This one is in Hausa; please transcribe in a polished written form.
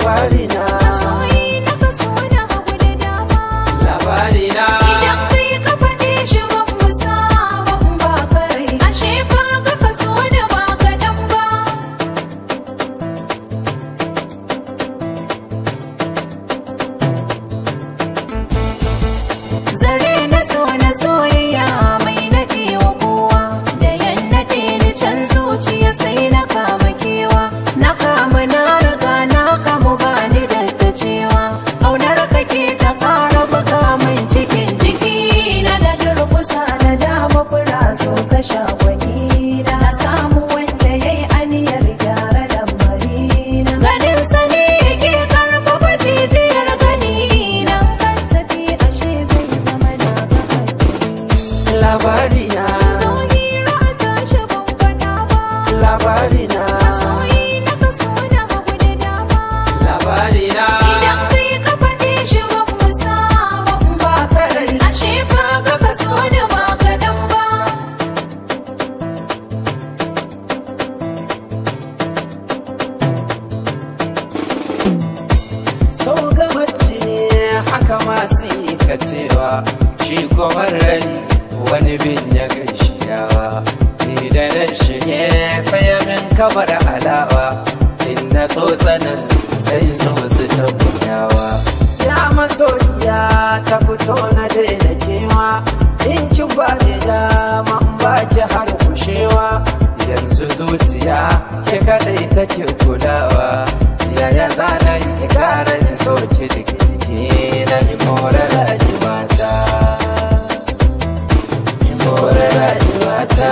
labarina masoyi na kaso da hagu da dama labarina idan kai ka faɗe shi ban musa ban ba kai ashe ka ga kaso da ba ka dan ba zare na so na soyayya mai naɗe wa kowa da yan naɗe ni can zuciya sai na kama kewa na kama na riga na kamu bani da ta cewa ƙaunar kake ta ƙara buga min cikin jiki na da durkusa na dama fura zo ka sha gwani na samu wanda ya yi aniyar gyara lamari na ganin sani yake karfafa jijiyar gani na kan tafi ashe zai zama na labarina zo hira a tashi ban faɗa ba labarina masoyi na kaso da hagu da dama labarina idan kai ka faɗe shi ban musa ban ba kai ashe ka ga kaso da ba ka dan ba so gabaci ne haka masu yi ka cewa shi kuma rani wani bin ya gaishiyawa ni da na shige sai min kamar alawa in na tsotsanan sai so su tabbayawa ya masoyiya ta fito na daina kewa in ki ba ni dama in ba ki har kushewa yanzu zuciya ke kadai take kulawa yaya zana yi karin soci da jiki na imora rayuwata imora rayuwata